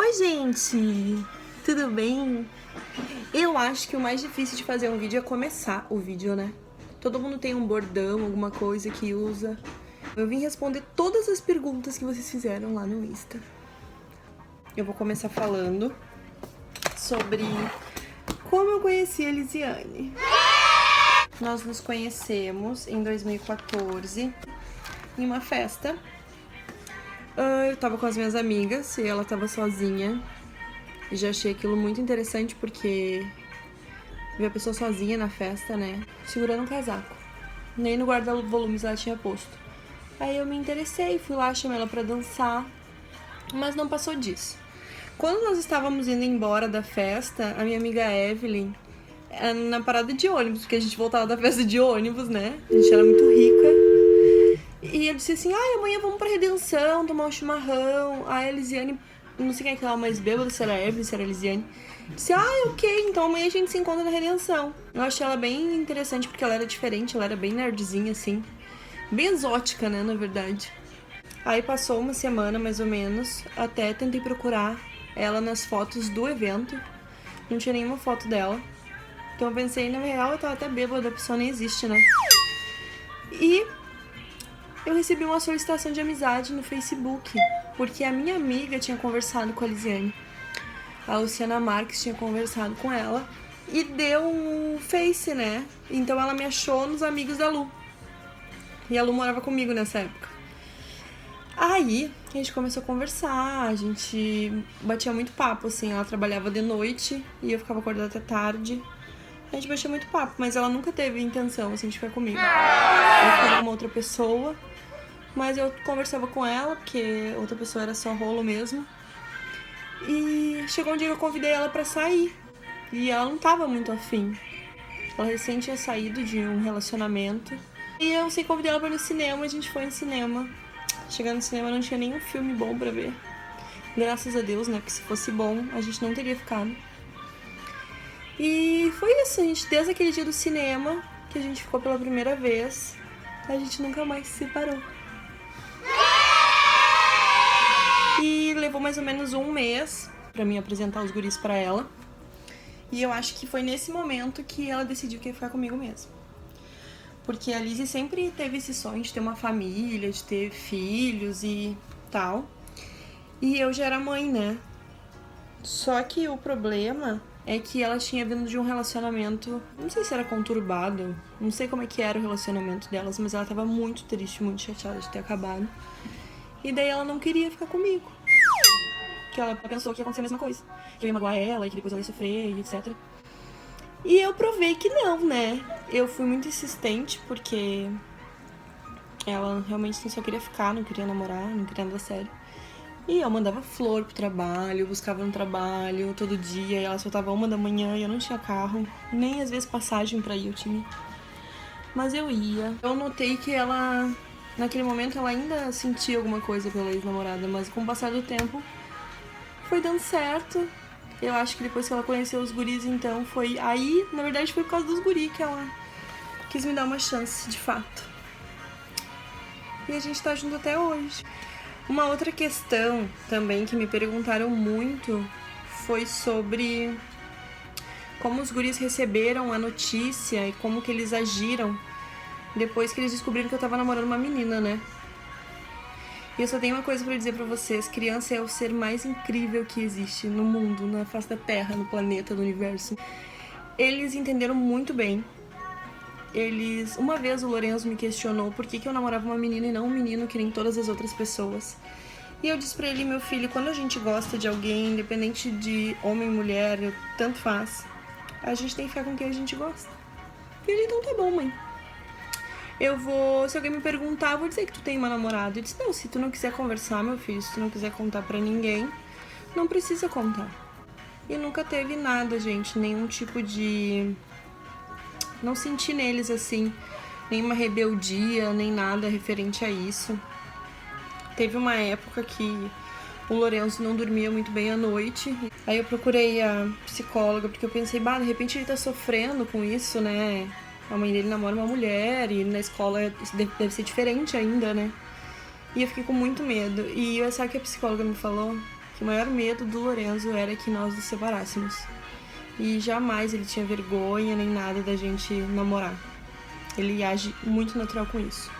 Oi, gente! Tudo bem? Eu acho que o mais difícil de fazer um vídeo é começar o vídeo, né? Todo mundo tem um bordão, alguma coisa que usa. Eu vim responder todas as perguntas que vocês fizeram lá no Insta. Eu vou começar falando sobre como eu conheci a Lisiane. Nós nos conhecemos em 2014 em uma festa. Eu tava com as minhas amigas e ela tava sozinha. E já achei aquilo muito interessante porque ver a pessoa sozinha na festa, né? Segurando um casaco. Nem no guarda-volumes ela tinha posto. Aí eu me interessei, fui lá, chamei ela pra dançar. Mas não passou disso. Quando nós estávamos indo embora da festa, a minha amiga Evelyn, na parada de ônibus, porque a gente voltava da festa de ônibus, né? A gente era muito rica. E eu disse assim, amanhã vamos pra Redenção, tomar um chimarrão. Aí a Elisiane, não sei quem é que tava mais bêbada, se era a Evelyn, se era a Elisiane, disse, ok, então amanhã a gente se encontra na Redenção. Eu achei ela bem interessante porque ela era diferente, ela era bem nerdzinha, assim. Bem exótica, né, na verdade. Aí passou uma semana, mais ou menos, até tentei procurar ela nas fotos do evento. Não tinha nenhuma foto dela. Então eu pensei, na real, eu tava até bêbada, a pessoa nem existe, né? E eu recebi uma solicitação de amizade no Facebook, porque a minha amiga tinha conversado com a Lisiane. A Luciana Marques tinha conversado com ela e deu um Face, né? Então ela me achou nos amigos da Lu. E a Lu morava comigo nessa época. Aí a gente começou a conversar, a gente batia muito papo, assim. Ela trabalhava de noite e eu ficava acordada até tarde. A gente batia muito papo, mas ela nunca teve intenção, assim, de ficar comigo. Eu ficava com uma outra pessoa, mas eu conversava com ela, porque outra pessoa era só rolo mesmo. E chegou um dia que eu convidei ela pra sair. E ela não tava muito afim. Ela recém tinha saído de um relacionamento. E eu sei, convidei ela pra ir no cinema, a gente foi no cinema. Chegando no cinema não tinha nenhum filme bom pra ver. Graças a Deus, né? Porque se fosse bom, a gente não teria ficado. E foi isso, a gente, desde aquele dia do cinema, que a gente ficou pela primeira vez, a gente nunca mais se separou. E levou mais ou menos um mês pra mim apresentar os guris pra ela. E eu acho que foi nesse momento que ela decidiu que ia ficar comigo mesmo. Porque a Lizzie sempre teve esse sonho de ter uma família, de ter filhos e tal. E eu já era mãe, né? Só que o problema é que ela tinha vindo de um relacionamento, não sei se era conturbado, não sei como é que era o relacionamento delas, mas ela tava muito triste, muito chateada de ter acabado. E daí ela não queria ficar comigo. Que ela pensou que ia acontecer a mesma coisa. Que eu ia magoar ela e que depois ela ia sofrer e etc. E eu provei que não, né? Eu fui muito insistente porque ela realmente só queria ficar, não queria namorar, não queria nada sério. E eu mandava flor pro trabalho, buscava no trabalho todo dia, e ela soltava 1 da manhã e eu não tinha carro, nem às vezes passagem pra ir eu tinha. Mas eu ia. Eu notei que ela, naquele momento, ela ainda sentia alguma coisa pela ex-namorada, mas com o passar do tempo foi dando certo. Eu acho que depois que ela conheceu os guris, então, foi aí, na verdade foi por causa dos guris que ela quis me dar uma chance, de fato. E a gente tá junto até hoje. Uma outra questão também que me perguntaram muito foi sobre como os guris receberam a notícia e como que eles agiram depois que eles descobriram que eu tava namorando uma menina, né? E eu só tenho uma coisa pra dizer pra vocês, criança é o ser mais incrível que existe no mundo, na face da Terra, no planeta, no universo. Eles entenderam muito bem. Uma vez o Lorenzo me questionou por que eu namorava uma menina e não um menino que nem todas as outras pessoas. E eu disse pra ele, meu filho, quando a gente gosta de alguém, independente de homem, mulher, tanto faz, a gente tem que ficar com quem a gente gosta. E ele, então tá bom, mãe. Se alguém me perguntar, eu vou dizer que tu tem uma namorada. Eu disse, não, se tu não quiser conversar, meu filho, se tu não quiser contar pra ninguém, não precisa contar. E nunca teve nada, gente, nenhum tipo de... Não senti neles, assim, nenhuma rebeldia, nem nada referente a isso. Teve uma época que o Lourenço não dormia muito bem à noite. Aí eu procurei a psicóloga, porque eu pensei, de repente ele tá sofrendo com isso, né? A mãe dele namora uma mulher e na escola deve ser diferente ainda, né? E eu fiquei com muito medo. E sabe o que a psicóloga me falou? que o maior medo do Lorenzo era que nós nos separássemos. E jamais ele tinha vergonha nem nada da gente namorar. Ele age muito natural com isso.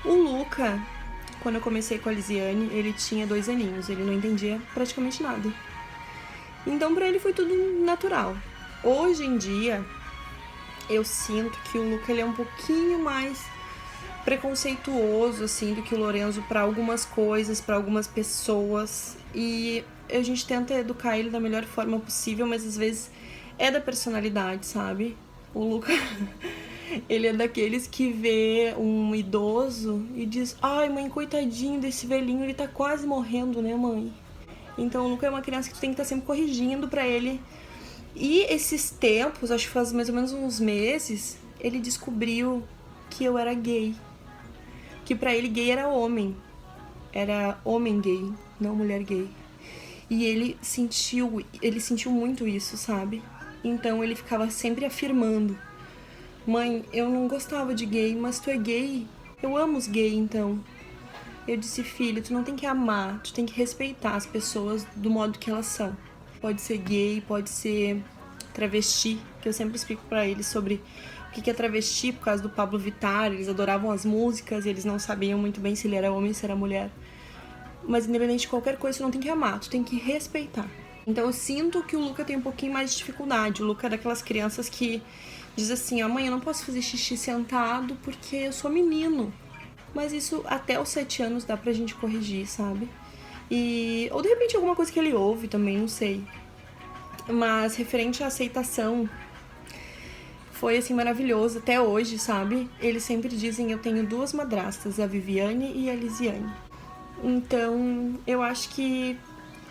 O Luca, quando eu comecei com a Lisiane, ele tinha 2 aninhos, ele não entendia praticamente nada. Então pra ele foi tudo natural. Hoje em dia, eu sinto que o Luca ele é um pouquinho mais preconceituoso assim do que o Lorenzo para algumas coisas, para algumas pessoas, e a gente tenta educar ele da melhor forma possível, mas às vezes é da personalidade, sabe? O Luca ele é daqueles que vê um idoso e diz: "Ai, mãe, coitadinho desse velhinho, ele tá quase morrendo, né, mãe?" Então o Luca é uma criança que tu tem que estar sempre corrigindo pra ele. E esses tempos, acho que faz mais ou menos uns meses, ele descobriu que eu era gay. Que pra ele gay era homem gay, não mulher gay. E ele sentiu muito isso, sabe? Então ele ficava sempre afirmando: "Mãe, eu não gostava de gay, mas tu é gay, eu amo os gays então." Eu disse: "Filho, tu não tem que amar, tu tem que respeitar as pessoas do modo que elas são. Pode ser gay, pode ser travesti", que eu sempre explico pra eles sobre o que é travesti por causa do Pablo Vittar. Eles adoravam as músicas e eles não sabiam muito bem se ele era homem ou se era mulher. Mas independente de qualquer coisa, tu não tem que amar, tu tem que respeitar. Então eu sinto que o Luca tem um pouquinho mais de dificuldade. O Luca é daquelas crianças que diz assim: "Ó, mãe, eu não posso fazer xixi sentado porque eu sou menino." Mas isso até os 7 anos dá pra gente corrigir, sabe? Ou de repente alguma coisa que ele ouve também, não sei. Mas referente à aceitação, foi assim maravilhoso até hoje, sabe? Eles sempre dizem: "Eu tenho 2 madrastas, a Viviane e a Lisiane." Então eu acho que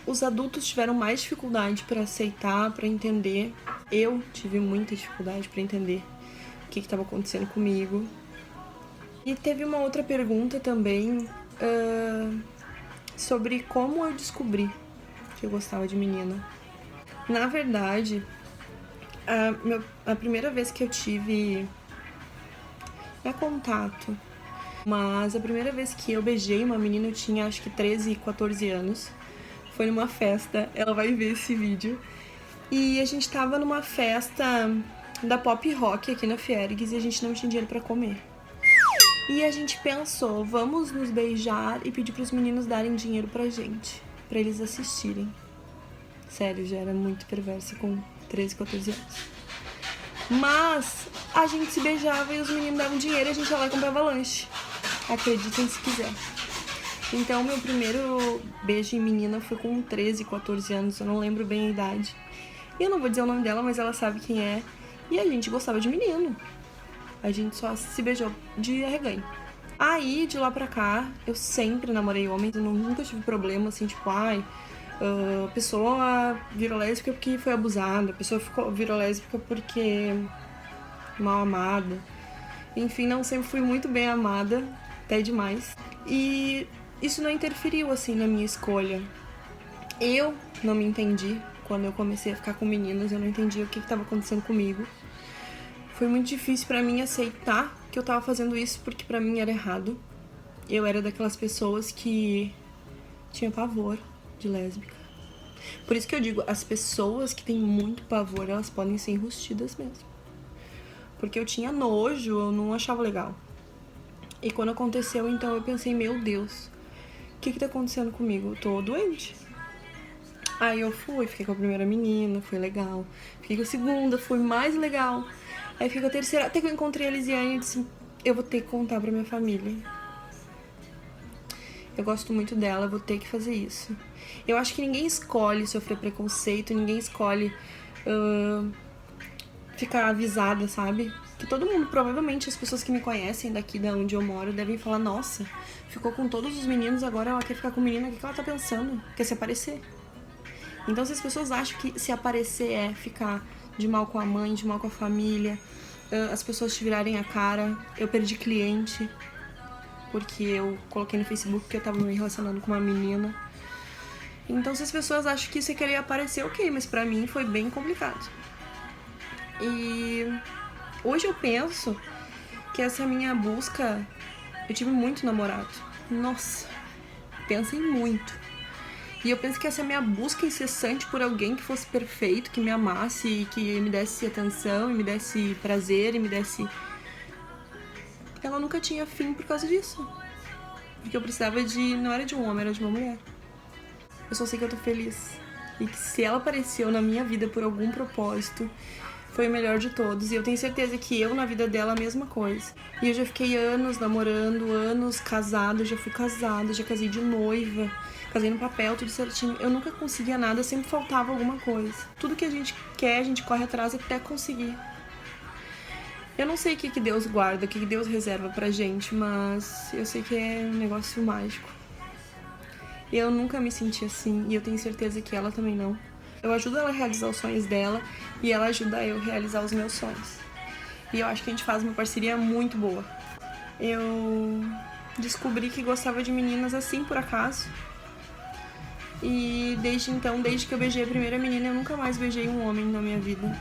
os adultos tiveram mais dificuldade para aceitar, para entender. Eu tive muita dificuldade para entender o que estava acontecendo comigo. E teve uma outra pergunta também sobre como eu descobri que eu gostava de menina. Na verdade, a primeira vez que eu tive contato, mas a primeira vez que eu beijei uma menina, eu tinha acho que 13, 14 anos. Foi numa festa, ela vai ver esse vídeo. E a gente tava numa festa da Pop Rock aqui na Fiergues e a gente não tinha dinheiro pra comer. E a gente pensou: vamos nos beijar e pedir pros meninos darem dinheiro pra gente, pra eles assistirem. Sério, já era muito perversa com 13, 14 anos. Mas a gente se beijava e os meninos davam dinheiro e a gente ia lá e comprava lanche. Acreditem se quiser. Então meu primeiro beijo em menina foi com 13, 14 anos, eu não lembro bem a idade. E eu não vou dizer o nome dela, mas ela sabe quem é. E a gente gostava de menino. A gente só se beijou de arreganho. Aí, de lá pra cá, eu sempre namorei homens. Eu nunca tive problema, assim, tipo, a pessoa virou lésbica porque foi abusada. A pessoa virou lésbica porque mal amada. Enfim, não, sempre fui muito bem amada, até demais. E isso não interferiu, assim, na minha escolha. Eu não me entendi quando eu comecei a ficar com meninas. Eu não entendia o que estava acontecendo comigo. Foi muito difícil pra mim aceitar que eu tava fazendo isso porque pra mim era errado. Eu era daquelas pessoas que tinha pavor de lésbica. Por isso que eu digo, as pessoas que têm muito pavor, elas podem ser enrustidas mesmo. Porque eu tinha nojo, eu não achava legal. E quando aconteceu, então eu pensei: meu Deus, o que tá acontecendo comigo? Eu tô doente. Aí eu fiquei com a primeira menina, foi legal. Fiquei com a segunda, foi mais legal. Aí fica a terceira, até que eu encontrei a Lisiane e disse: eu vou ter que contar pra minha família. Eu gosto muito dela, vou ter que fazer isso. Eu acho que ninguém escolhe sofrer preconceito, ninguém escolhe ficar avisada, sabe? Que todo mundo, provavelmente as pessoas que me conhecem daqui da onde eu moro, devem falar: nossa, ficou com todos os meninos, agora ela quer ficar com menina, o que ela tá pensando? Quer se aparecer? Então se as pessoas acham que se aparecer é ficar de mal com a mãe, de mal com a família, as pessoas te virarem a cara. Eu perdi cliente porque eu coloquei no Facebook que eu tava me relacionando com uma menina. Então se as pessoas acham que isso é querer aparecer, ok, mas pra mim foi bem complicado. E hoje eu penso que essa minha busca, eu tive muito namorado. Nossa, pensem muito. E eu penso que essa minha busca incessante por alguém que fosse perfeito, que me amasse, e que me desse atenção, e me desse prazer, e me desse... Ela nunca tinha fim por causa disso. Porque eu precisava de... Não era de um homem, era de uma mulher. Eu só sei que eu tô feliz. E que se ela apareceu na minha vida por algum propósito, foi o melhor de todos. E eu tenho certeza que eu, na vida dela, a mesma coisa. E eu já fiquei anos namorando, anos casada, já fui casada, já casei de noiva, casei no papel, tudo certinho. Eu nunca conseguia nada, sempre faltava alguma coisa. Tudo que a gente quer, a gente corre atrás até conseguir. Eu não sei o que Deus guarda, o que Deus reserva pra gente, mas eu sei que é um negócio mágico. Eu nunca me senti assim, e eu tenho certeza que ela também não. Eu ajudo ela a realizar os sonhos dela, e ela ajuda eu a realizar os meus sonhos. E eu acho que a gente faz uma parceria muito boa. Eu descobri que gostava de meninas assim, por acaso. E desde então, desde que eu beijei a primeira menina, eu nunca mais beijei um homem na minha vida.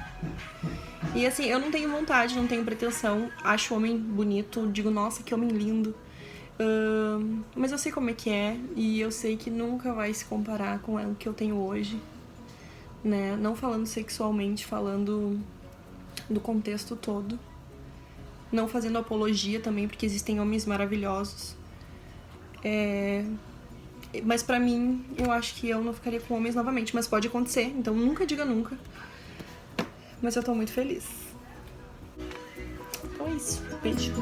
E assim, eu não tenho vontade, não tenho pretensão. Acho o homem bonito, digo, nossa, que homem lindo. Mas eu sei como é que é, e eu sei que nunca vai se comparar com o que eu tenho hoje, né? Não falando sexualmente, falando do contexto todo. Não fazendo apologia também, porque existem homens maravilhosos. Mas pra mim, eu acho que eu não ficaria com homens novamente, mas pode acontecer, então nunca diga nunca. Mas eu tô muito feliz. Então é isso, beijo.